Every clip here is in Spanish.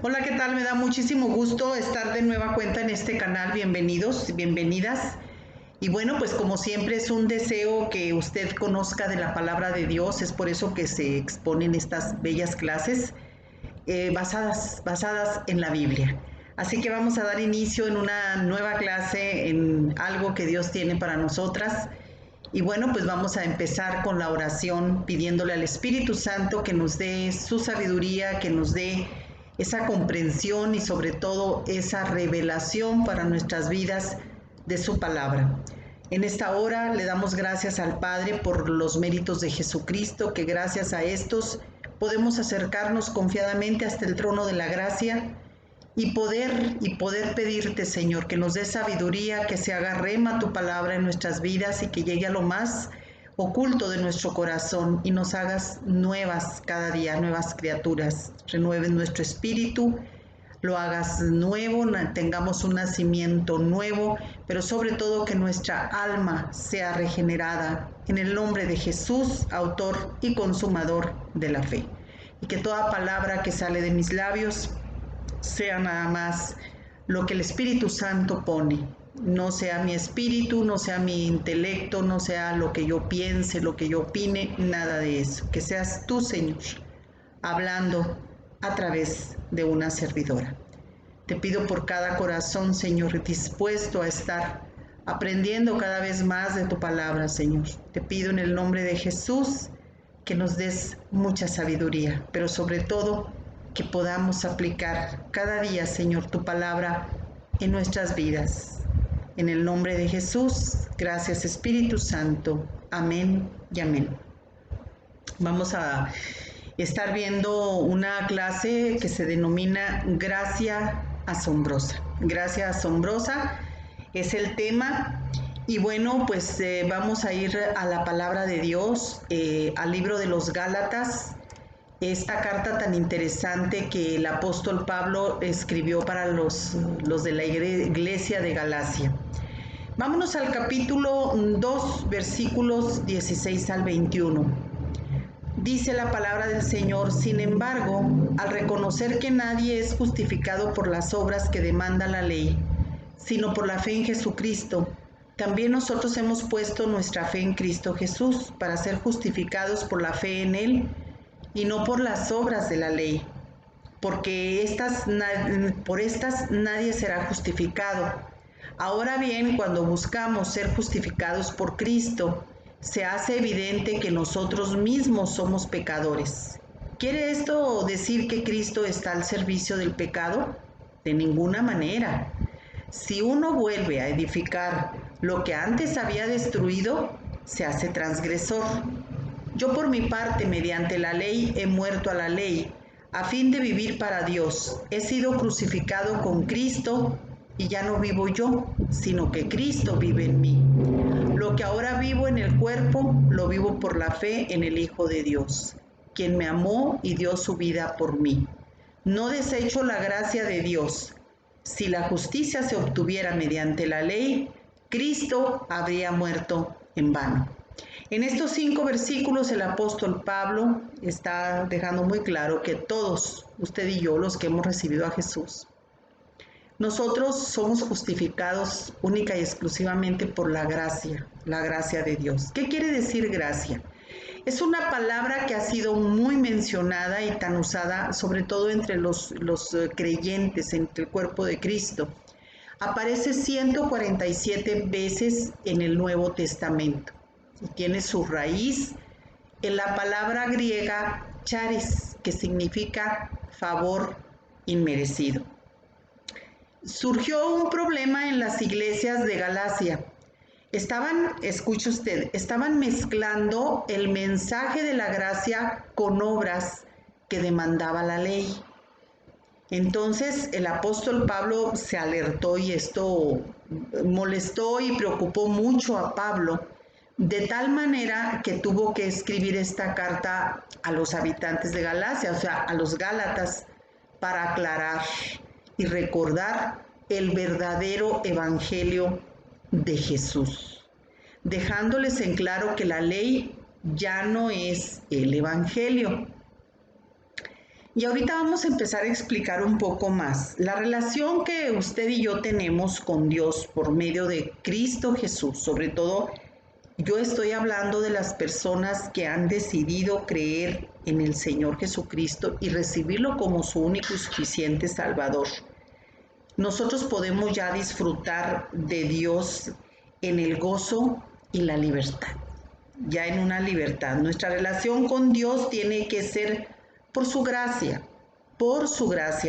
Hola, ¿qué tal? Me da muchísimo gusto estar de nueva cuenta en este canal. Bienvenidos, bienvenidas. Y bueno, pues como siempre es un deseo que usted conozca de la palabra de Dios. Es por eso que se exponen estas bellas clases basadas en la Biblia. Así que vamos a dar inicio en una nueva clase, en algo que Dios tiene para nosotras. Y bueno, pues vamos a empezar con la oración pidiéndole al Espíritu Santo que nos dé su sabiduría, que nos dé esa comprensión y sobre todo esa revelación para nuestras vidas de su palabra. En esta hora le damos gracias al Padre por los méritos de Jesucristo, que gracias a estos podemos acercarnos confiadamente hasta el trono de la gracia y poder pedirte, Señor, que nos dé sabiduría, que se haga rema tu palabra en nuestras vidas y que llegue a lo más oculto de nuestro corazón y nos hagas nuevas cada día, nuevas criaturas. Renueves nuestro espíritu, lo hagas nuevo, tengamos un nacimiento nuevo, pero sobre todo que nuestra alma sea regenerada en el nombre de Jesús, autor y consumador de la fe. Y que toda palabra que sale de mis labios sea nada más lo que el Espíritu Santo pone, no sea mi espíritu, no sea mi intelecto, no sea lo que yo piense, lo que yo opine, nada de eso. Que seas tú, Señor, hablando a través de una servidora. Te pido por cada corazón, Señor, dispuesto a estar aprendiendo cada vez más de tu palabra, Señor. Te pido en el nombre de Jesús que nos des mucha sabiduría, pero sobre todo que podamos aplicar cada día, Señor, tu palabra en nuestras vidas. En el nombre de Jesús, gracias Espíritu Santo. Amén y amén. Vamos a estar viendo una clase que se denomina Gracia Asombrosa. Gracia Asombrosa es el tema. Y bueno, pues vamos a ir a la palabra de Dios, al libro de los Gálatas, esta carta tan interesante que el apóstol Pablo escribió para los de la iglesia de Galacia. Vámonos al capítulo 2, versículos 16 al 21. Dice la palabra del Señor: sin embargo, al reconocer que nadie es justificado por las obras que demanda la ley, sino por la fe en Jesucristo, también nosotros hemos puesto nuestra fe en Cristo Jesús para ser justificados por la fe en Él y no por las obras de la ley, porque por estas nadie será justificado. Ahora bien, cuando buscamos ser justificados por Cristo, se hace evidente que nosotros mismos somos pecadores. ¿Quiere esto decir que Cristo está al servicio del pecado? De ninguna manera. Si uno vuelve a edificar lo que antes había destruido, se hace transgresor. Yo por mi parte, mediante la ley, he muerto a la ley, a fin de vivir para Dios. He sido crucificado con Cristo y ya no vivo yo, sino que Cristo vive en mí. Lo que ahora vivo en el cuerpo, lo vivo por la fe en el Hijo de Dios, quien me amó y dio su vida por mí. No desecho la gracia de Dios. Si la justicia se obtuviera mediante la ley, Cristo habría muerto en vano. En estos 5 versículos el apóstol Pablo está dejando muy claro que todos, usted y yo, los que hemos recibido a Jesús, nosotros somos justificados única y exclusivamente por la gracia de Dios. ¿Qué quiere decir gracia? Es una palabra que ha sido muy mencionada y tan usada, sobre todo entre los creyentes, entre el cuerpo de Cristo. Aparece 147 veces en el Nuevo Testamento. Y tiene su raíz en la palabra griega charis, que significa favor inmerecido. Surgió un problema en las iglesias de Galacia. Escuche usted, estaban mezclando el mensaje de la gracia con obras que demandaba la ley. Entonces el apóstol Pablo se alertó y esto molestó y preocupó mucho a Pablo, de tal manera que tuvo que escribir esta carta a los habitantes de Galacia, o sea, a los Gálatas, para aclarar y recordar el verdadero evangelio de Jesús, dejándoles en claro que la ley ya no es el evangelio. Y ahorita vamos a empezar a explicar un poco más la relación que usted y yo tenemos con Dios por medio de Cristo Jesús. Sobre todo, yo estoy hablando de las personas que han decidido creer en el Señor Jesucristo y recibirlo como su único y suficiente Salvador. Nosotros podemos ya disfrutar de Dios en el gozo y la libertad, ya en una libertad. Nuestra relación con Dios tiene que ser por su gracia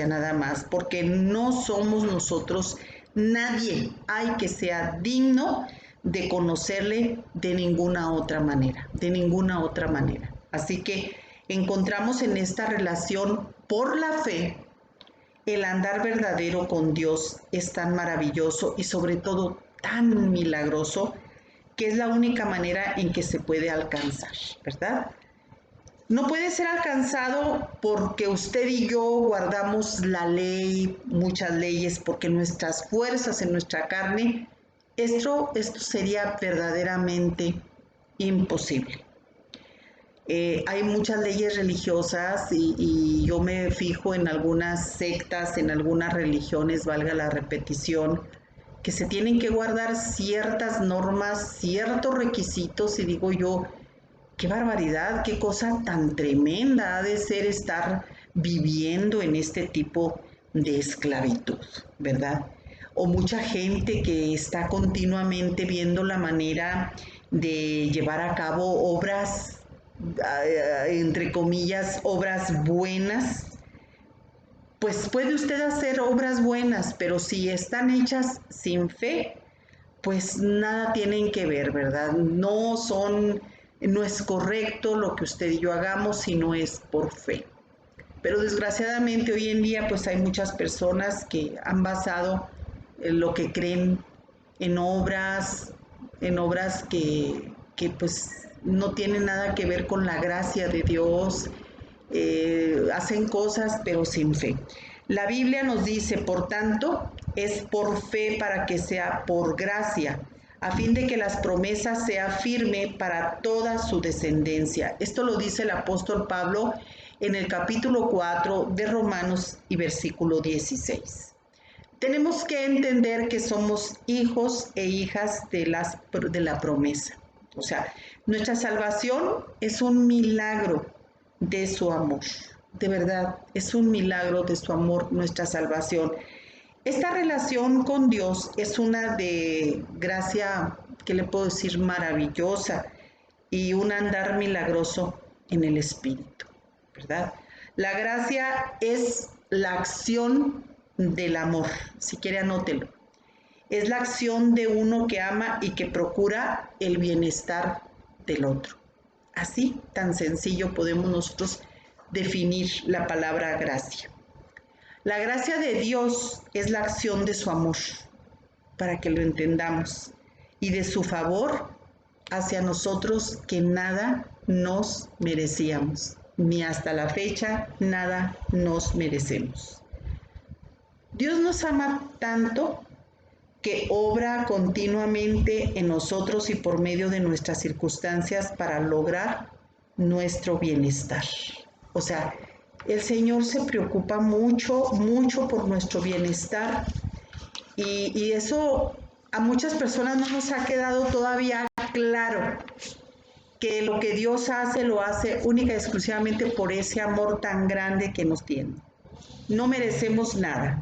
nada más, porque no somos nosotros, nadie hay que sea digno de conocerle de ninguna otra manera, Así que encontramos en esta relación por la fe. El andar verdadero con Dios es tan maravilloso y sobre todo tan milagroso que es la única manera en que se puede alcanzar, ¿verdad? No puede ser alcanzado porque usted y yo guardamos la ley, muchas leyes, porque nuestras fuerzas en nuestra carne, esto sería verdaderamente imposible. Hay muchas leyes religiosas y yo me fijo en algunas sectas, en algunas religiones, valga la repetición, que se tienen que guardar ciertas normas, ciertos requisitos y digo yo, qué barbaridad, qué cosa tan tremenda ha de ser estar viviendo en este tipo de esclavitud, ¿verdad? O mucha gente que está continuamente viendo la manera de llevar a cabo obras entre comillas, obras buenas, pues puede usted hacer obras buenas, pero si están hechas sin fe, pues nada tienen que ver, ¿verdad? No es correcto lo que usted y yo hagamos si no es por fe. Pero desgraciadamente hoy en día pues hay muchas personas que han basado lo que creen en obras que pues no tienen nada que ver con la gracia de Dios, hacen cosas pero sin fe. La Biblia nos dice, por tanto, es por fe para que sea por gracia, a fin de que las promesas sea firme para toda su descendencia. Esto lo dice el apóstol Pablo en el capítulo 4 de Romanos y versículo 16. Tenemos que entender que somos hijos e hijas de la promesa. O sea, nuestra salvación es un milagro de su amor. De verdad, es un milagro de su amor, nuestra salvación. Esta relación con Dios es una de gracia, ¿qué le puedo decir? Maravillosa y un andar milagroso en el Espíritu, ¿verdad? La gracia es la acción del amor, si quiere anótelo. Es la acción de uno que ama y que procura el bienestar del otro. Así, tan sencillo podemos nosotros definir la palabra gracia. La gracia de Dios es la acción de su amor, para que lo entendamos, y de su favor hacia nosotros que nada nos merecíamos, ni hasta la fecha nada nos merecemos. Dios nos ama tanto que obra continuamente en nosotros y por medio de nuestras circunstancias para lograr nuestro bienestar. O sea, el Señor se preocupa mucho, mucho por nuestro bienestar y eso a muchas personas no nos ha quedado todavía claro, que lo que Dios hace lo hace única y exclusivamente por ese amor tan grande que nos tiene. No merecemos nada.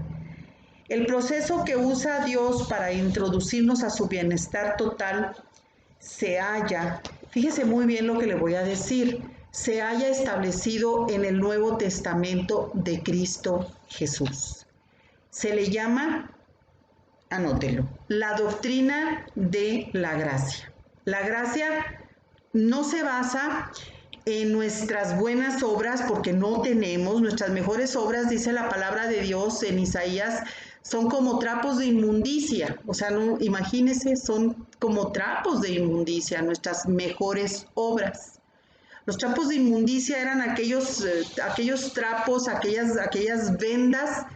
El proceso que usa Dios para introducirnos a su bienestar total se halla, fíjese muy bien lo que le voy a decir, se haya establecido en el Nuevo Testamento de Cristo Jesús. Se le llama, anótelo, la doctrina de la gracia. La gracia no se basa en nuestras buenas obras, porque no tenemos, nuestras mejores obras, dice la palabra de Dios en Isaías, son como trapos de inmundicia. O sea, no, imagínense, son como trapos de inmundicia nuestras mejores obras. Los trapos de inmundicia eran aquellos trapos, aquellas vendas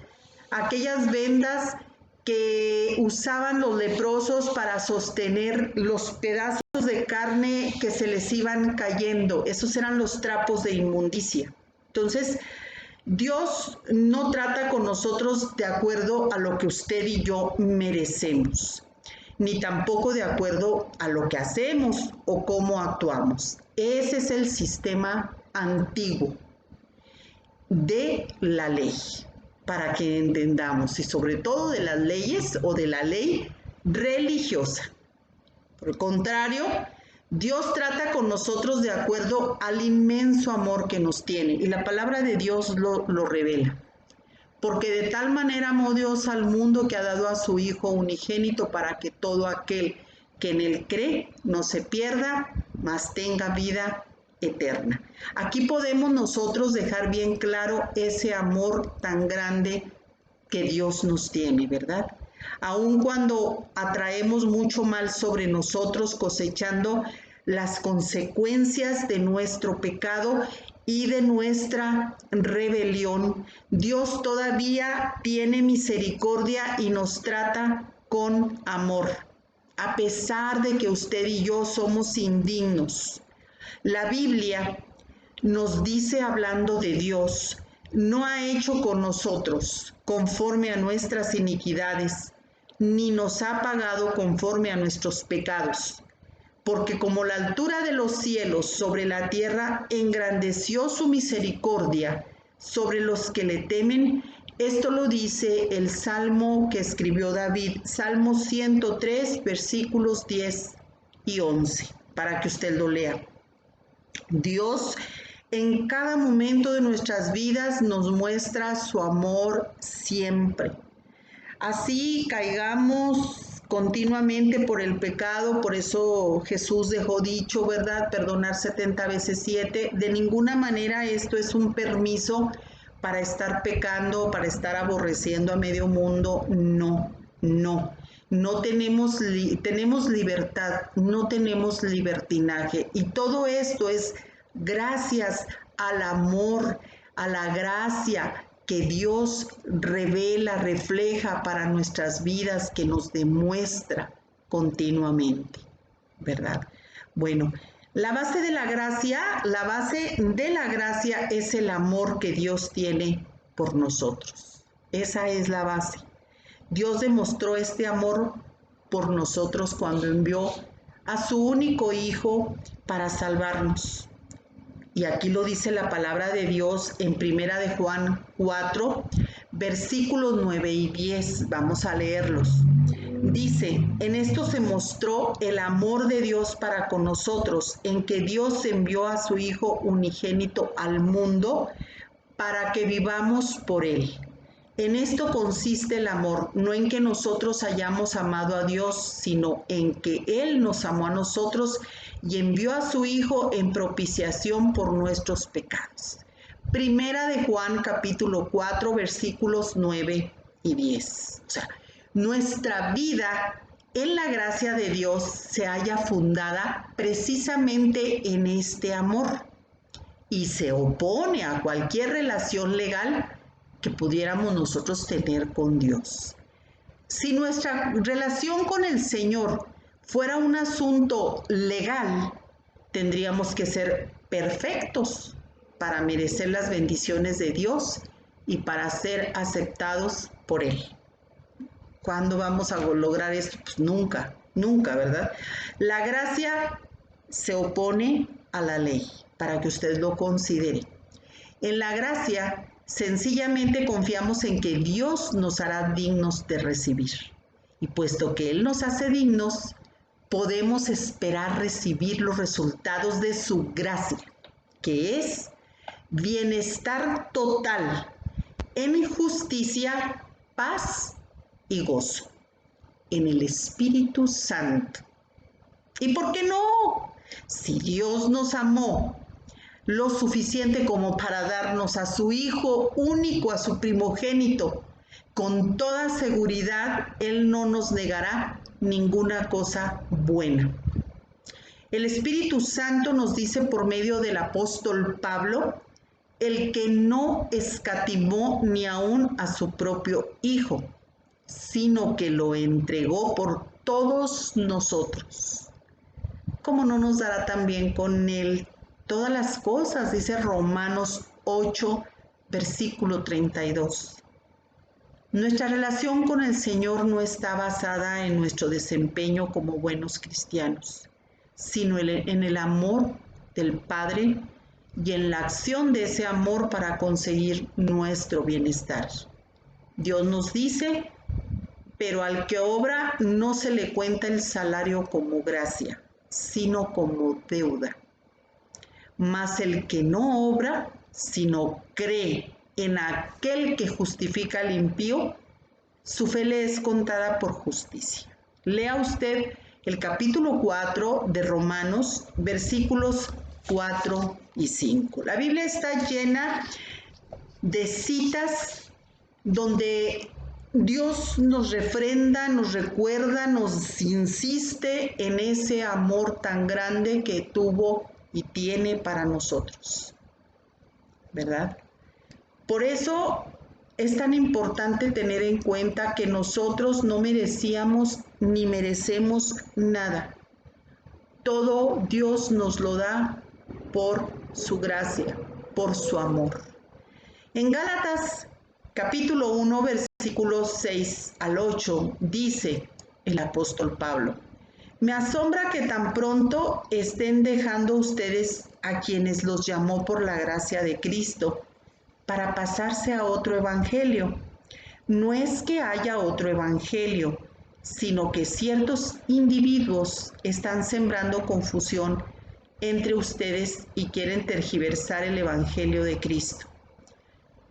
que usaban los leprosos para sostener los pedazos de carne que se les iban cayendo. Esos eran los trapos de inmundicia. Entonces, Dios no trata con nosotros de acuerdo a lo que usted y yo merecemos, ni tampoco de acuerdo a lo que hacemos o cómo actuamos. Ese es el sistema antiguo de la ley, para que entendamos, y sobre todo de las leyes o de la ley religiosa. Por el contrario, Dios trata con nosotros de acuerdo al inmenso amor que nos tiene, y la palabra de Dios lo revela. Porque de tal manera amó Dios al mundo que ha dado a su Hijo unigénito para que todo aquel que en él cree no se pierda, mas tenga vida eterna. Aquí podemos nosotros dejar bien claro ese amor tan grande que Dios nos tiene, ¿verdad? Aun cuando atraemos mucho mal sobre nosotros, cosechando las consecuencias de nuestro pecado y de nuestra rebelión, Dios todavía tiene misericordia y nos trata con amor, a pesar de que usted y yo somos indignos. La Biblia nos dice, hablando de Dios, no ha hecho con nosotros conforme a nuestras iniquidades, ni nos ha pagado conforme a nuestros pecados. Porque como la altura de los cielos sobre la tierra engrandeció su misericordia sobre los que le temen, esto lo dice el Salmo que escribió David, Salmo 103, versículos 10 y 11, para que usted lo lea. Dios en cada momento de nuestras vidas nos muestra su amor siempre. Así caigamos continuamente por el pecado, por eso Jesús dejó dicho, ¿verdad? Perdonar 70 veces 7. De ninguna manera esto es un permiso para estar pecando, para estar aborreciendo a medio mundo. No, no. No tenemos libertad, no tenemos libertinaje. Y todo esto es gracias al amor, a la gracia que Dios revela, refleja para nuestras vidas, que nos demuestra continuamente, ¿verdad? Bueno, la base de la gracia es el amor que Dios tiene por nosotros. Esa es la base. Dios demostró este amor por nosotros cuando envió a su único Hijo para salvarnos. Y aquí lo dice la palabra de Dios en Primera de Juan 4, versículos 9 y 10. Vamos a leerlos. Dice, en esto se mostró el amor de Dios para con nosotros, en que Dios envió a su Hijo unigénito al mundo para que vivamos por él. En esto consiste el amor, no en que nosotros hayamos amado a Dios, sino en que Él nos amó a nosotros y envió a su Hijo en propiciación por nuestros pecados. Primera de Juan capítulo 4 versículos 9 y 10. O sea, nuestra vida en la gracia de Dios se halla fundada precisamente en este amor y se opone a cualquier relación legal que pudiéramos nosotros tener con Dios. Si nuestra relación con el Señor fuera un asunto legal, tendríamos que ser perfectos para merecer las bendiciones de Dios y para ser aceptados por Él. ¿Cuándo vamos a lograr esto? Pues nunca, nunca, ¿verdad? La gracia se opone a la ley, para que usted lo considere. En la gracia, sencillamente confiamos en que Dios nos hará dignos de recibir. Y puesto que Él nos hace dignos, podemos esperar recibir los resultados de su gracia, que es bienestar total, en justicia, paz y gozo, en el Espíritu Santo. ¿Y por qué no? Si Dios nos amó lo suficiente como para darnos a su Hijo único, a su primogénito, con toda seguridad Él no nos negará ninguna cosa buena. El Espíritu Santo nos dice por medio del apóstol Pablo, el que no escatimó ni aun a su propio Hijo, sino que lo entregó por todos nosotros. ¿Cómo no nos dará también con Él todas las cosas? Dice Romanos 8, versículo 32. Nuestra relación con el Señor no está basada en nuestro desempeño como buenos cristianos, sino en el amor del Padre y en la acción de ese amor para conseguir nuestro bienestar. Dios nos dice, pero al que obra no se le cuenta el salario como gracia, sino como deuda. Mas el que no obra, sino cree en aquel que justifica al impío, su fe le es contada por justicia. Lea usted el capítulo 4 de Romanos, versículos 4 y 5. La Biblia está llena de citas donde Dios nos refrenda, nos recuerda, nos insiste en ese amor tan grande que tuvo y tiene para nosotros, ¿verdad? Por eso es tan importante tener en cuenta que nosotros no merecíamos ni merecemos nada. Todo Dios nos lo da por su gracia, por su amor. En Gálatas capítulo 1, versículos 6 al 8, dice el apóstol Pablo: me asombra que tan pronto estén dejando ustedes a quienes los llamó por la gracia de Cristo para pasarse a otro evangelio. No es que haya otro evangelio, sino que ciertos individuos están sembrando confusión entre ustedes y quieren tergiversar el evangelio de Cristo.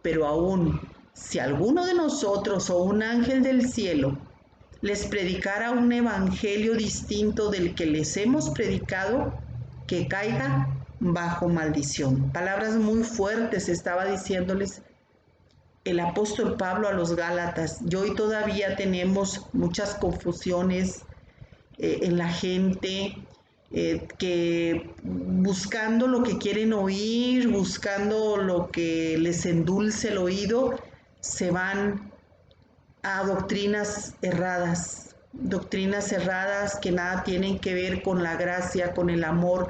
Pero aún si alguno de nosotros o un ángel del cielo les predicara un evangelio distinto del que les hemos predicado, que caiga bajo maldición. Palabras muy fuertes estaba diciéndoles el apóstol Pablo a los Gálatas. Y hoy todavía tenemos muchas confusiones en la gente, que buscando lo que quieren oír, buscando lo que les endulce el oído, se van a doctrinas erradas que nada tienen que ver con la gracia, con el amor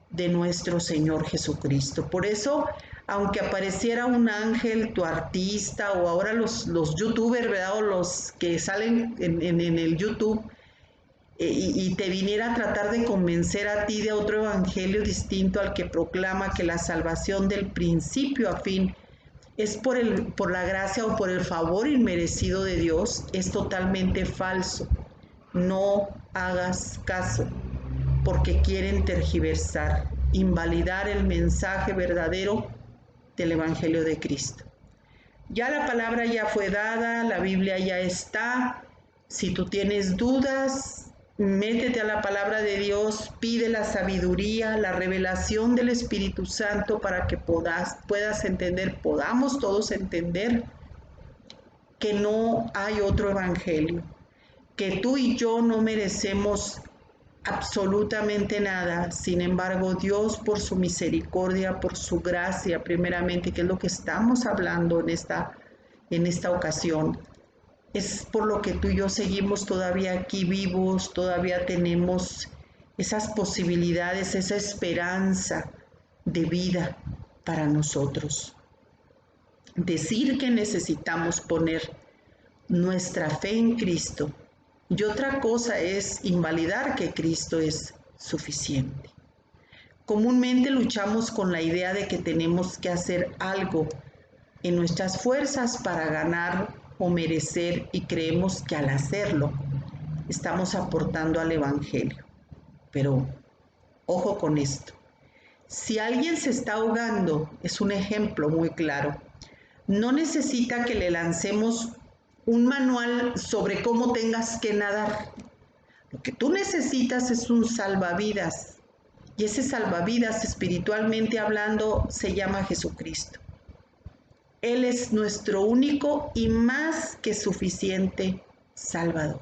de nuestro Señor Jesucristo. Por eso, aunque apareciera un ángel, tu artista, o ahora los youtubers, ¿verdad? O los que salen en el YouTube, y te viniera a tratar de convencer a ti de otro evangelio distinto al que proclama que la salvación del principio a fin es por la gracia o por el favor inmerecido de Dios, es totalmente falso. No hagas caso, porque quieren tergiversar, invalidar el mensaje verdadero del Evangelio de Cristo. Ya la palabra ya fue dada, la Biblia ya está. Si tú tienes dudas, métete a la palabra de Dios, pide la sabiduría, la revelación del Espíritu Santo para que puedas entender, podamos todos entender que no hay otro evangelio, que tú y yo no merecemos absolutamente nada. Sin embargo, Dios, por su misericordia, por su gracia, primeramente, que es lo que estamos hablando en esta ocasión, es por lo que tú y yo seguimos todavía aquí vivos, todavía tenemos esas posibilidades, esa esperanza de vida para nosotros. Decir que necesitamos poner nuestra fe en Cristo, y otra cosa es invalidar que Cristo es suficiente. Comúnmente luchamos con la idea de que tenemos que hacer algo en nuestras fuerzas para ganar o merecer, y creemos que al hacerlo estamos aportando al Evangelio. Pero ojo con esto. Si alguien se está ahogando, es un ejemplo muy claro. No necesita que le lancemos un manual sobre cómo tengas que nadar. Lo que tú necesitas es un salvavidas. Y ese salvavidas, espiritualmente hablando, se llama Jesucristo. Él es nuestro único y más que suficiente Salvador.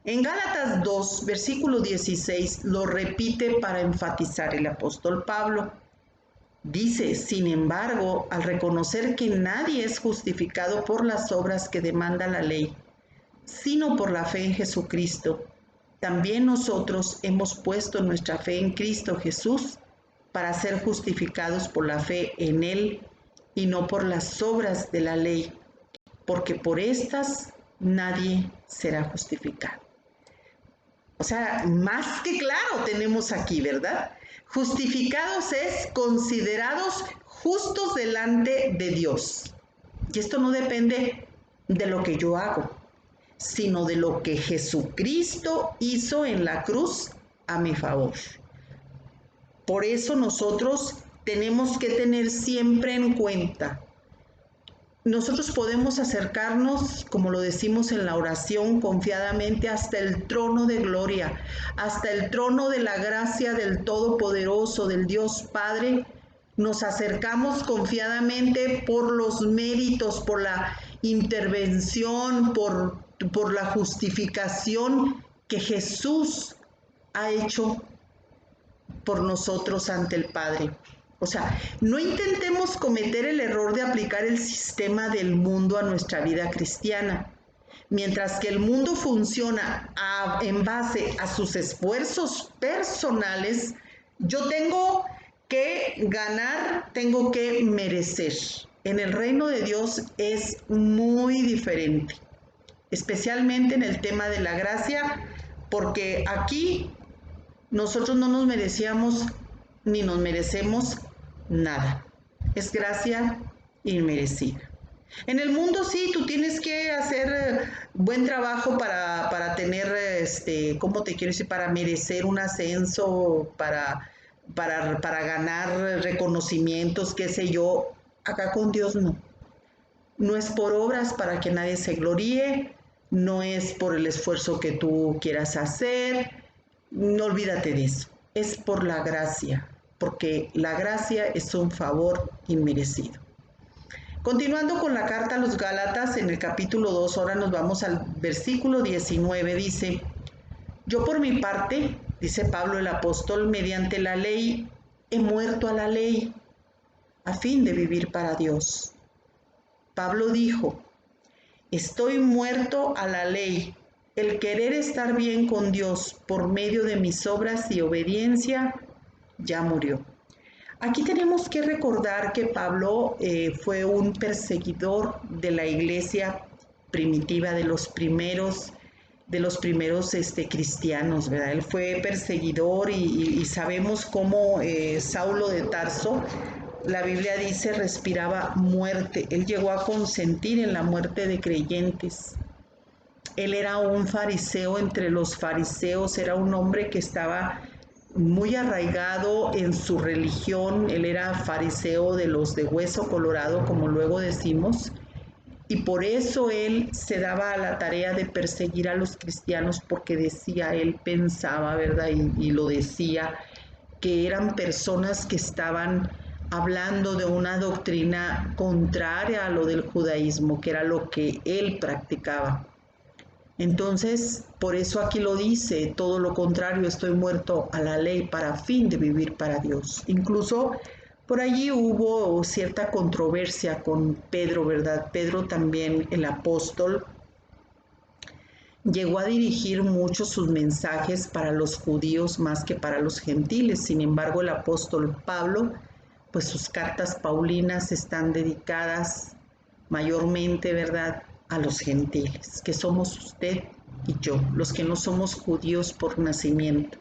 En Gálatas 2, versículo 16, lo repite para enfatizar el apóstol Pablo. Dice: sin embargo, al reconocer que nadie es justificado por las obras que demanda la ley, sino por la fe en Jesucristo, también nosotros hemos puesto nuestra fe en Cristo Jesús para ser justificados por la fe en Él y no por las obras de la ley, porque por estas nadie será justificado. O sea, más que claro tenemos aquí, ¿verdad? Justificados es considerados justos delante de Dios. Y esto no depende de lo que yo hago, sino de lo que Jesucristo hizo en la cruz a mi favor. Por eso nosotros tenemos que tener siempre en cuenta. Nosotros podemos acercarnos, como lo decimos en la oración, confiadamente hasta el trono de gloria, hasta el trono de la gracia del Todopoderoso, del Dios Padre. Nos acercamos confiadamente por los méritos, por la intervención, por la justificación que Jesús ha hecho por nosotros ante el Padre. O sea, no intentemos cometer el error de aplicar el sistema del mundo a nuestra vida cristiana. Mientras que el mundo funciona en base a sus esfuerzos personales, yo tengo que ganar, tengo que merecer. En el reino de Dios es muy diferente, especialmente en el tema de la gracia, porque aquí nosotros no nos merecíamos ni nos merecemos nada. Es gracia inmerecida. En el mundo sí, tú tienes que hacer buen trabajo para tener, ¿cómo te quiero decir? Para merecer un ascenso, para ganar reconocimientos, qué sé yo. Acá con Dios no. No es por obras para que nadie se gloríe, no es por el esfuerzo que tú quieras hacer, no olvídate de eso. Es por la gracia, porque la gracia es un favor inmerecido. Continuando con la carta a los Gálatas, en el capítulo 2, ahora nos vamos al versículo 19, dice: yo por mi parte, dice Pablo el apóstol, mediante la ley he muerto a la ley, a fin de vivir para Dios. Pablo dijo: estoy muerto a la ley, el querer estar bien con Dios por medio de mis obras y obediencia ya murió. Aquí tenemos que recordar que Pablo fue un perseguidor de la iglesia primitiva, de los primeros cristianos, ¿verdad? Él fue perseguidor y sabemos cómo Saulo de Tarso, la Biblia dice, respiraba muerte. Él llegó a consentir en la muerte de creyentes. Él era un fariseo entre los fariseos, era un hombre que estaba muy arraigado en su religión. Él era fariseo de los de hueso colorado, como luego decimos, y por eso él se daba a la tarea de perseguir a los cristianos, porque decía, él pensaba, ¿verdad? Y lo decía, que eran personas que estaban hablando de una doctrina contraria a lo del judaísmo, que era lo que él practicaba. Entonces, por eso aquí lo dice, todo lo contrario, estoy muerto a la ley para fin de vivir para Dios. Incluso por allí hubo cierta controversia con Pedro, ¿verdad? Pedro también, el apóstol, llegó a dirigir mucho sus mensajes para los judíos más que para los gentiles. Sin embargo, el apóstol Pablo, pues sus cartas paulinas están dedicadas mayormente, ¿verdad?, a los gentiles, que somos usted y yo, los que no somos judíos por nacimiento.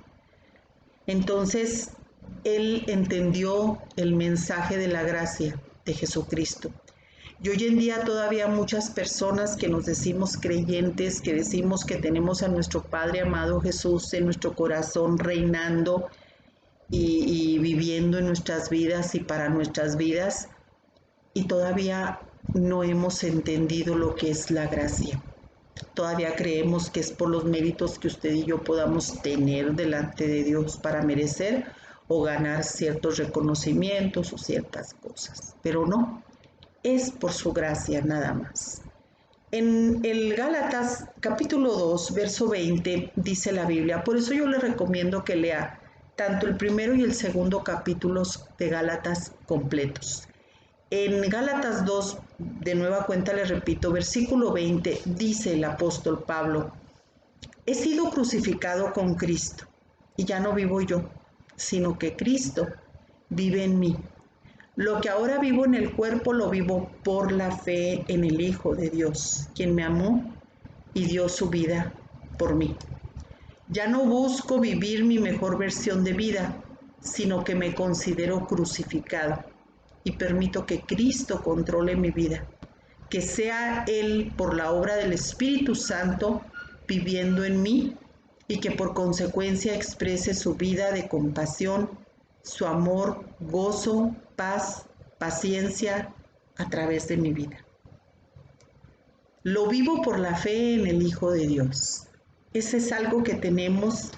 Entonces, él entendió el mensaje de la gracia de Jesucristo. Y hoy en día todavía muchas personas que nos decimos creyentes, que decimos que tenemos a nuestro Padre amado Jesús en nuestro corazón reinando y viviendo en nuestras vidas y para nuestras vidas, y todavía no hemos entendido lo que es la gracia. Todavía creemos que es por los méritos que usted y yo podamos tener delante de Dios para merecer o ganar ciertos reconocimientos o ciertas cosas, pero no, es por su gracia nada más. En el Gálatas capítulo 2, verso 20, dice la Biblia, por eso yo le recomiendo que lea tanto el primero y el segundo capítulos de Gálatas completos. En Gálatas 2, de nueva cuenta les repito, versículo 20, dice el apóstol Pablo: he sido crucificado con Cristo, y ya no vivo yo, sino que Cristo vive en mí. Lo que ahora vivo en el cuerpo lo vivo por la fe en el Hijo de Dios, quien me amó y dio su vida por mí. Ya no busco vivir mi mejor versión de vida, sino que me considero crucificado y permito que Cristo controle mi vida, que sea Él por la obra del Espíritu Santo viviendo en mí y que por consecuencia exprese su vida de compasión, su amor, gozo, paz, paciencia a través de mi vida. Lo vivo por la fe en el Hijo de Dios. Ese es algo que tenemos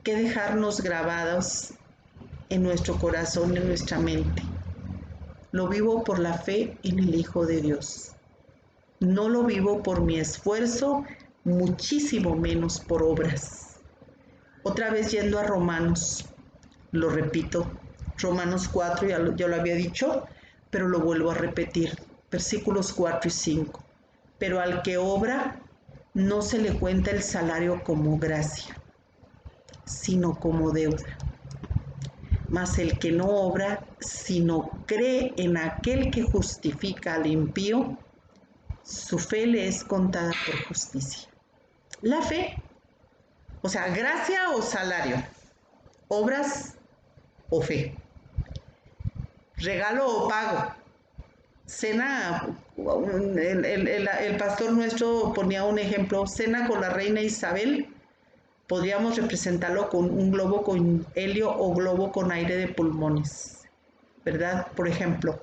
que dejarnos grabados en nuestro corazón, en nuestra mente. Lo vivo por la fe en el Hijo de Dios. No lo vivo por mi esfuerzo, muchísimo menos por obras. Otra vez yendo a Romanos, lo repito, Romanos 4, ya lo había dicho, pero lo vuelvo a repetir, versículos 4 y 5. Pero al que obra, no se le cuenta el salario como gracia, sino como deuda. Mas el que no obra, sino cree en aquel que justifica al impío, su fe le es contada por justicia. La fe, o sea, gracia o salario, obras o fe, regalo o pago. Cena, el pastor nuestro ponía un ejemplo, cena con la reina Isabel, podríamos representarlo con un globo con helio o globo con aire de pulmones, ¿verdad? Por ejemplo,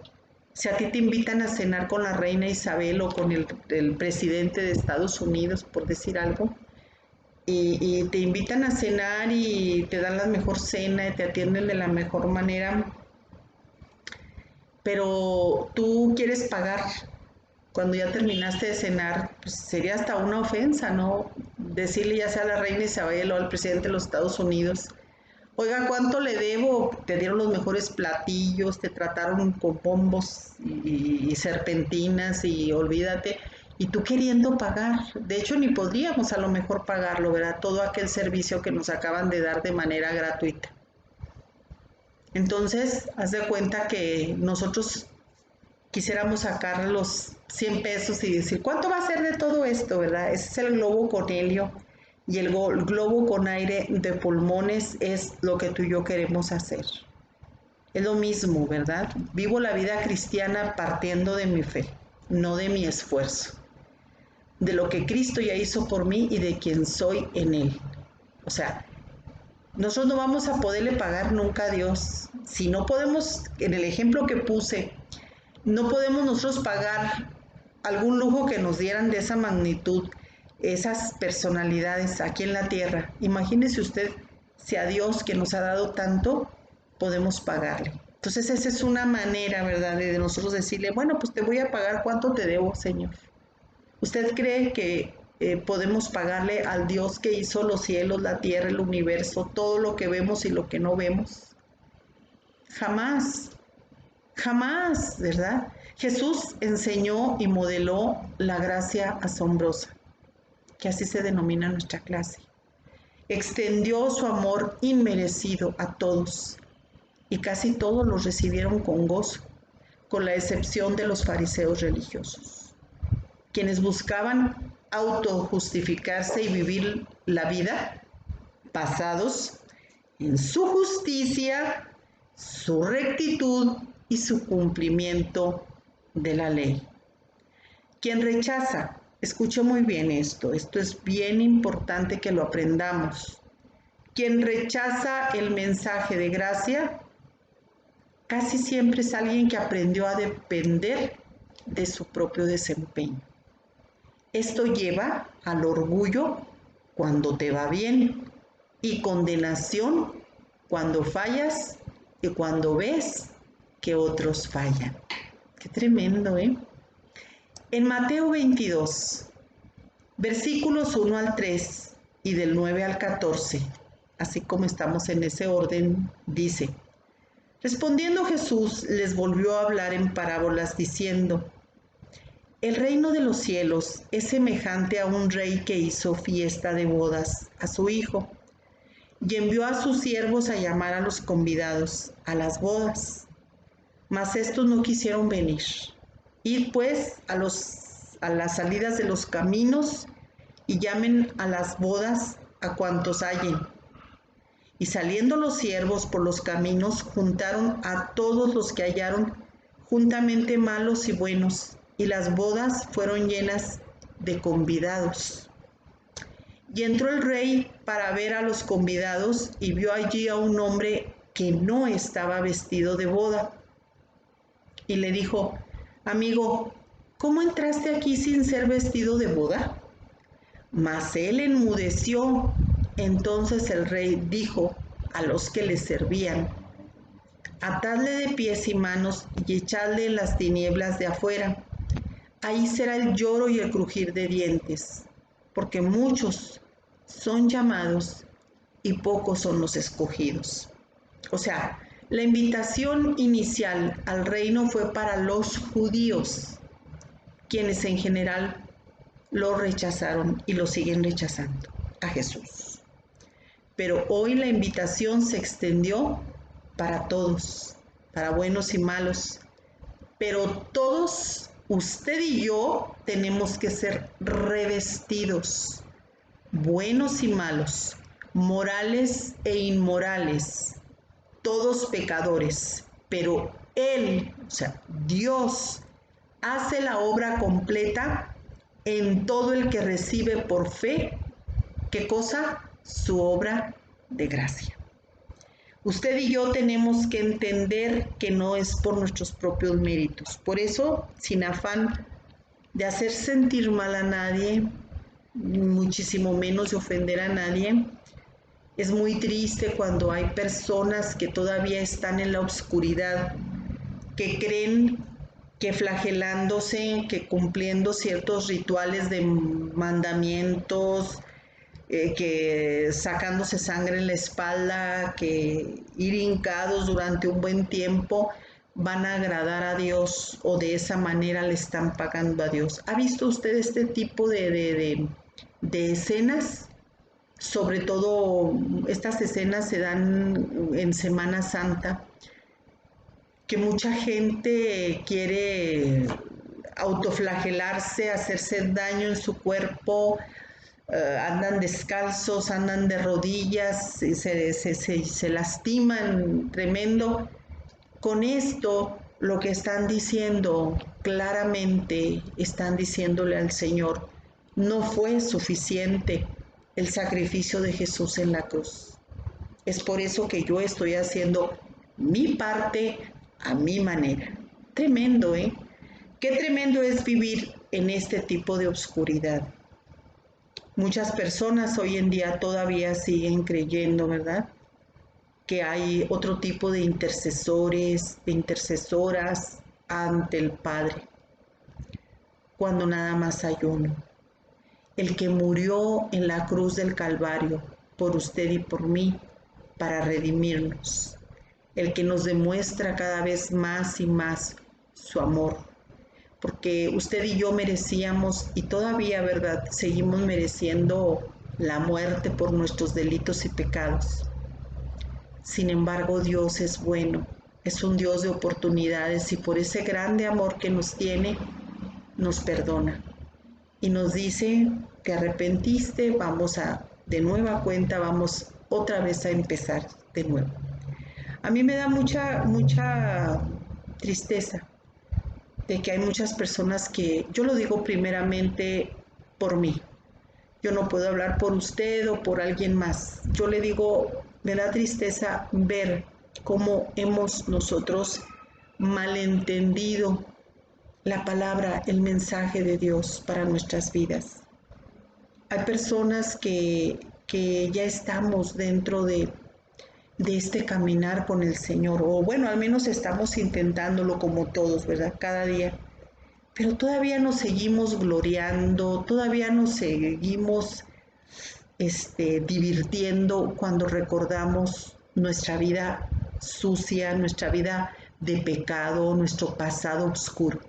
si a ti te invitan a cenar con la reina Isabel o con el presidente de Estados Unidos, por decir algo, y te invitan a cenar y te dan la mejor cena y te atienden de la mejor manera, pero tú quieres pagar cuando ya terminaste de cenar, pues sería hasta una ofensa, ¿no? Decirle ya sea a la reina Isabel o al presidente de los Estados Unidos, oiga, ¿cuánto le debo? Te dieron los mejores platillos, te trataron con bombos y serpentinas y olvídate, y tú queriendo pagar. De hecho, ni podríamos a lo mejor pagarlo, ¿verdad? Todo aquel servicio que nos acaban de dar de manera gratuita. Entonces, haz de cuenta que nosotros quisiéramos sacar los 100 pesos y decir, ¿cuánto va a ser de todo esto, verdad? Ese es el globo con helio y el globo con aire de pulmones es lo que tú y yo queremos hacer. Es lo mismo, ¿verdad? Vivo la vida cristiana partiendo de mi fe, no de mi esfuerzo, de lo que Cristo ya hizo por mí y de quien soy en Él. O sea, nosotros no vamos a poderle pagar nunca a Dios. Si no podemos, en el ejemplo que puse, no podemos nosotros pagar algún lujo que nos dieran de esa magnitud, esas personalidades aquí en la tierra. Imagínese usted si a Dios que nos ha dado tanto, podemos pagarle. Entonces esa es una manera, ¿verdad?, de nosotros decirle, bueno, pues te voy a pagar cuánto te debo, Señor. ¿Usted cree que podemos pagarle al Dios que hizo los cielos, la tierra, el universo, todo lo que vemos y lo que no vemos? Jamás. Jamás, ¿verdad? Jesús enseñó y modeló la gracia asombrosa, que así se denomina nuestra clase. Extendió su amor inmerecido a todos y casi todos los recibieron con gozo, con la excepción de los fariseos religiosos, quienes buscaban autojustificarse y vivir la vida basados en su justicia, su rectitud y su cumplimiento de la ley. Quien rechaza, escuche muy bien esto es bien importante que lo aprendamos. Quien rechaza el mensaje de gracia, casi siempre es alguien que aprendió a depender de su propio desempeño. Esto lleva al orgullo cuando te va bien y condenación cuando fallas y cuando ves que otros fallan. Qué tremendo, ¿eh? En Mateo 22, versículos 1 al 3 y del 9 al 14, así como estamos en ese orden, dice, respondiendo Jesús les volvió a hablar en parábolas diciendo, el reino de los cielos es semejante a un rey que hizo fiesta de bodas a su hijo y envió a sus siervos a llamar a los convidados a las bodas. Mas estos no quisieron venir. Id pues a las salidas de los caminos y llamen a las bodas a cuantos hallen. Y saliendo los siervos por los caminos, juntaron a todos los que hallaron, juntamente malos y buenos, y las bodas fueron llenas de convidados. Y entró el rey para ver a los convidados y vio allí a un hombre que no estaba vestido de boda. Y le dijo: amigo, ¿cómo entraste aquí sin ser vestido de boda? Mas él enmudeció. Entonces el rey dijo a los que le servían: atadle de pies y manos y echadle en las tinieblas de afuera. Ahí será el lloro y el crujir de dientes, porque muchos son llamados y pocos son los escogidos. O sea, la invitación inicial al reino fue para los judíos, quienes en general lo rechazaron y lo siguen rechazando a Jesús. Pero hoy la invitación se extendió para todos, para buenos y malos. Pero todos, usted y yo, tenemos que ser revestidos, buenos y malos, morales e inmorales, todos pecadores. Pero Él, o sea, Dios, hace la obra completa en todo el que recibe por fe, ¿qué cosa? Su obra de gracia. Usted y yo tenemos que entender que no es por nuestros propios méritos. Por eso, sin afán de hacer sentir mal a nadie, muchísimo menos de ofender a nadie, es muy triste cuando hay personas que todavía están en la oscuridad, que creen que flagelándose, que cumpliendo ciertos rituales de mandamientos, que sacándose sangre en la espalda, que ir hincados durante un buen tiempo van a agradar a Dios o de esa manera le están pagando a Dios. ¿Ha visto usted este tipo de escenas? Sobre todo estas escenas se dan en Semana Santa, que mucha gente quiere autoflagelarse, hacerse daño en su cuerpo, andan descalzos, andan de rodillas, se lastiman tremendo. Con esto lo que están diciendo claramente, están diciéndole al Señor: no fue suficiente el sacrificio de Jesús en la cruz. Es por eso que yo estoy haciendo mi parte a mi manera. Tremendo, ¿eh? Qué tremendo es vivir en este tipo de oscuridad. Muchas personas hoy en día todavía siguen creyendo, ¿verdad?, que hay otro tipo de intercesores, de intercesoras ante el Padre, cuando nada más hay uno, el que murió en la cruz del Calvario por usted y por mí para redimirnos, el que nos demuestra cada vez más y más su amor, porque usted y yo merecíamos, y todavía, ¿verdad?, seguimos mereciendo la muerte por nuestros delitos y pecados. Sin embargo, Dios es bueno, es un Dios de oportunidades y por ese grande amor que nos tiene, nos perdona y nos dice: te arrepentiste, vamos de nueva cuenta, vamos otra vez a empezar de nuevo. A mí me da mucha tristeza de que hay muchas personas que, yo lo digo primeramente por mí, yo no puedo hablar por usted o por alguien más. Yo le digo, me da tristeza ver cómo hemos nosotros malentendido la palabra, el mensaje de Dios para nuestras vidas. Hay personas que ya estamos dentro de este caminar con el Señor, o bueno, al menos estamos intentándolo como todos, ¿verdad?, cada día. Pero todavía nos seguimos gloriando, todavía nos seguimos divirtiendo cuando recordamos nuestra vida sucia, nuestra vida de pecado, nuestro pasado oscuro.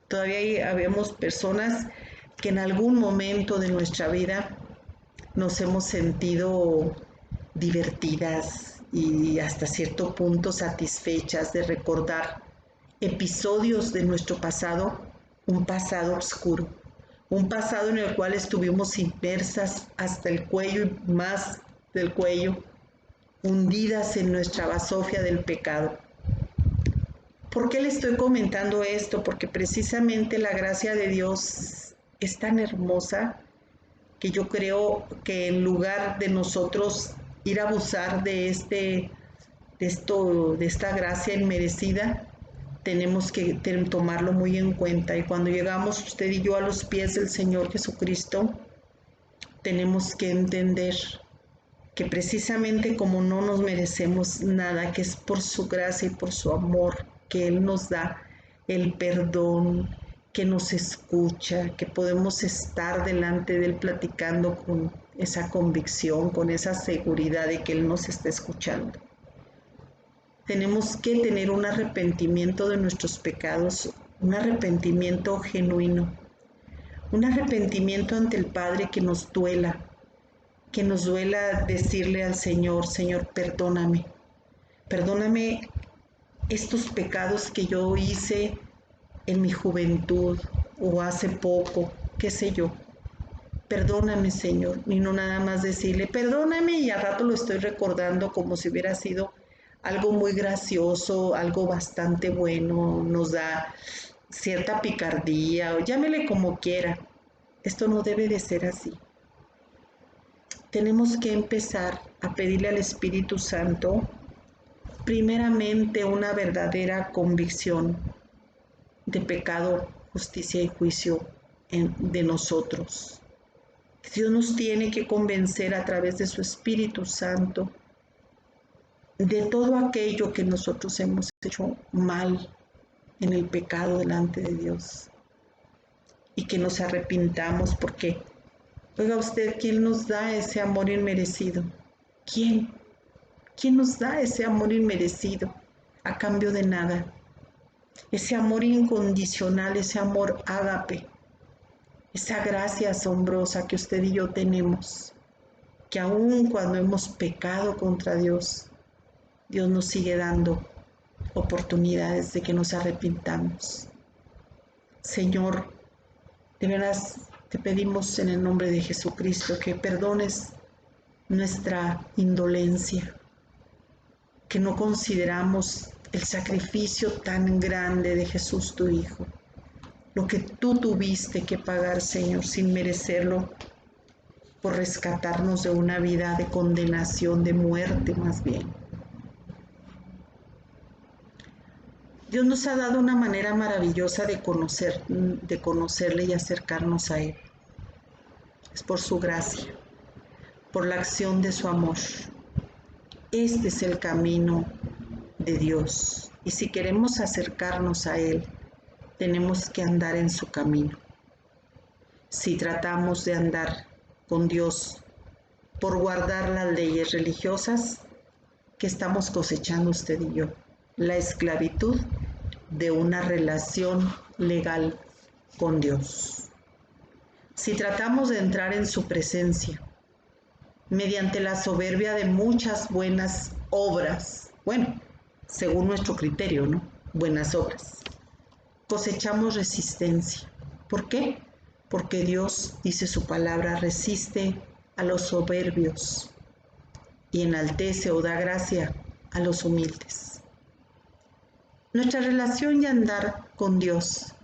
Todavía habemos personas que en algún momento de nuestra vida nos hemos sentido divertidas y hasta cierto punto satisfechas de recordar episodios de nuestro pasado, un pasado oscuro, un pasado en el cual estuvimos inmersas hasta el cuello y más del cuello, hundidas en nuestra basofia del pecado. ¿Por qué le estoy comentando esto? Porque precisamente la gracia de Dios es tan hermosa que yo creo que en lugar de nosotros ir a abusar de esta gracia inmerecida, tenemos que tomarlo muy en cuenta. Y cuando llegamos usted y yo a los pies del Señor Jesucristo, tenemos que entender que precisamente como no nos merecemos nada, que es por su gracia y por su amor que Él nos da el perdón, que nos escucha, que podemos estar delante de Él platicando con esa convicción, con esa seguridad de que Él nos está escuchando. Tenemos que tener un arrepentimiento de nuestros pecados, un arrepentimiento genuino, un arrepentimiento ante el Padre que nos duela decirle al Señor, Señor, perdóname estos pecados que yo hice en mi juventud o hace poco, qué sé yo. Perdóname, Señor, y no nada más decirle, perdóname y al rato lo estoy recordando como si hubiera sido algo muy gracioso, algo bastante bueno, nos da cierta picardía o llámele como quiera. Esto no debe de ser así. Tenemos que empezar a pedirle al Espíritu Santo primeramente una verdadera convicción de pecado, justicia y juicio de nosotros. Dios nos tiene que convencer a través de su Espíritu Santo de todo aquello que nosotros hemos hecho mal en el pecado delante de Dios y que nos arrepintamos porque, oiga usted, ¿quién nos da ese amor inmerecido? ¿Quién? ¿Quién nos da ese amor inmerecido a cambio de nada? Ese amor incondicional, ese amor ágape, esa gracia asombrosa que usted y yo tenemos, que aun cuando hemos pecado contra Dios, Dios nos sigue dando oportunidades de que nos arrepintamos. Señor, de veras te pedimos en el nombre de Jesucristo que perdones nuestra indolencia, que no consideramos el sacrificio tan grande de Jesús tu Hijo, lo que tú tuviste que pagar, Señor, sin merecerlo, por rescatarnos de una vida de condenación, de muerte más bien. Dios nos ha dado una manera maravillosa de conocerle y acercarnos a Él. Es por su gracia, por la acción de su amor. Este es el camino de Dios. Y si queremos acercarnos a Él, tenemos que andar en su camino. Si tratamos de andar con Dios por guardar las leyes religiosas, ¿qué estamos cosechando usted y yo? La esclavitud de una relación legal con Dios. Si tratamos de entrar en su presencia mediante la soberbia de muchas buenas obras, bueno, según nuestro criterio, ¿no? Buenas obras, cosechamos resistencia. ¿Por qué? Porque Dios, dice su palabra, resiste a los soberbios y enaltece o da gracia a los humildes. Nuestra relación y andar con Dios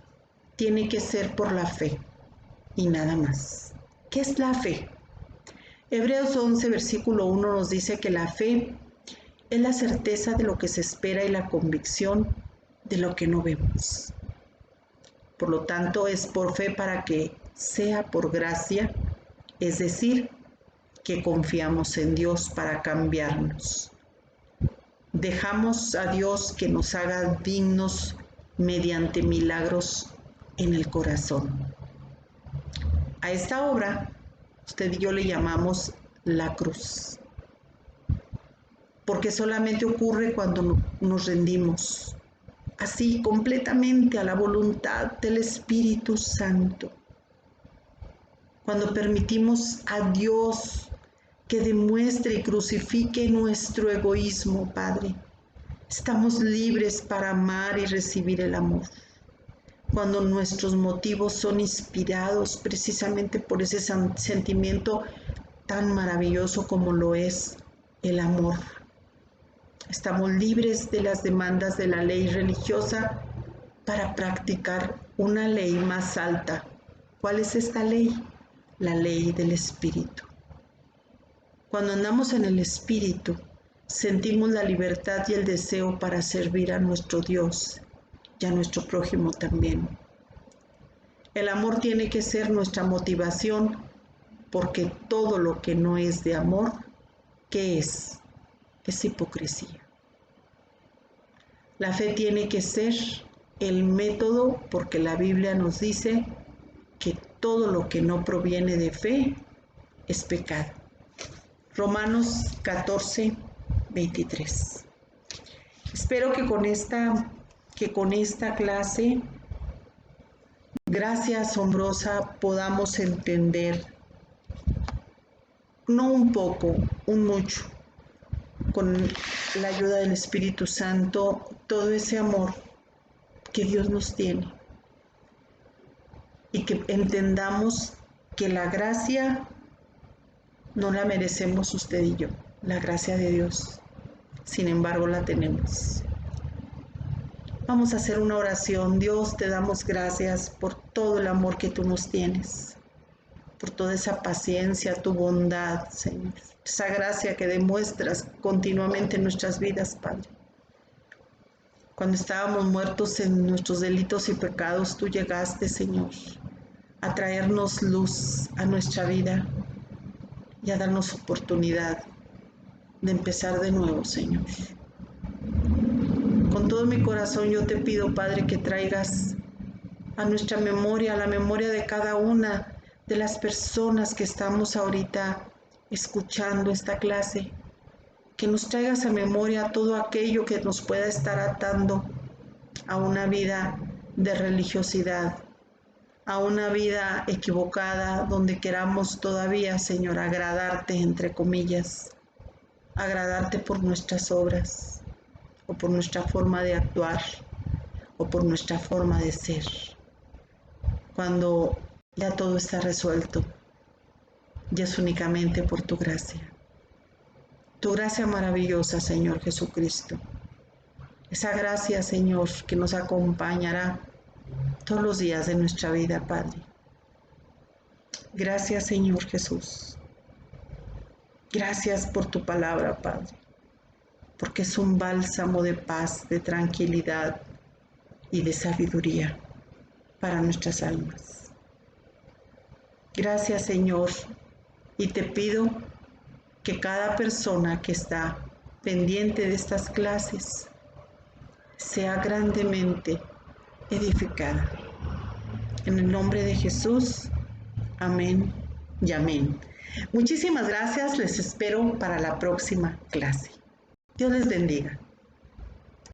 tiene que ser por la fe y nada más. ¿Qué es la fe? Hebreos 11, versículo 1 nos dice que la fe es la certeza de lo que se espera y la convicción de lo que no vemos. Por lo tanto, es por fe para que sea por gracia, es decir, que confiamos en Dios para cambiarnos. Dejamos a Dios que nos haga dignos mediante milagros en el corazón. A esta obra, usted y yo le llamamos la cruz, porque solamente ocurre cuando nos rendimos, así completamente a la voluntad del Espíritu Santo. Cuando permitimos a Dios que demuestre y crucifique nuestro egoísmo, Padre, Estamos libres para amar y recibir el amor. Cuando nuestros motivos son inspirados precisamente por ese sentimiento tan maravilloso como lo es el amor. Estamos libres de las demandas de la ley religiosa para practicar una ley más alta. ¿Cuál es esta ley? La ley del Espíritu. Cuando andamos en el Espíritu, sentimos la libertad y el deseo para servir a nuestro Dios y a nuestro prójimo también. El amor tiene que ser nuestra motivación, porque todo lo que no es de amor, ¿qué es? Es hipocresía. La fe tiene que ser el método, porque la Biblia nos dice que todo lo que no proviene de fe es pecado. Romanos 14, 23. Espero que con esta clase, gracia asombrosa, podamos entender, no un poco, un mucho, con la ayuda del Espíritu Santo, todo ese amor que Dios nos tiene. Y que entendamos que la gracia no la merecemos usted y yo, la gracia de Dios. Sin embargo, la tenemos. Vamos a hacer una oración. Dios, te damos gracias por todo el amor que tú nos tienes, por toda esa paciencia, tu bondad, Señor. Esa gracia que demuestras continuamente en nuestras vidas, Padre. Cuando estábamos muertos en nuestros delitos y pecados, tú llegaste, Señor, a traernos luz a nuestra vida y a darnos oportunidad de empezar de nuevo, Señor. Con todo mi corazón yo te pido, Padre, que traigas a nuestra memoria, a la memoria de cada una de las personas que estamos ahorita escuchando esta clase, que nos traigas a memoria todo aquello que nos pueda estar atando a una vida de religiosidad, a una vida equivocada donde queramos todavía, Señor, agradarte, entre comillas, agradarte por nuestras obras, o por nuestra forma de actuar, o por nuestra forma de ser, cuando ya todo está resuelto, y es únicamente por tu gracia maravillosa, Señor Jesucristo, esa gracia, Señor, que nos acompañará todos los días de nuestra vida, Padre. Gracias, Señor Jesús. Gracias por tu palabra, Padre, porque es un bálsamo de paz, de tranquilidad y de sabiduría para nuestras almas. Gracias, Señor, y te pido que cada persona que está pendiente de estas clases sea grandemente edificada. En el nombre de Jesús, amén y amén. Muchísimas gracias, les espero para la próxima clase. Dios les bendiga.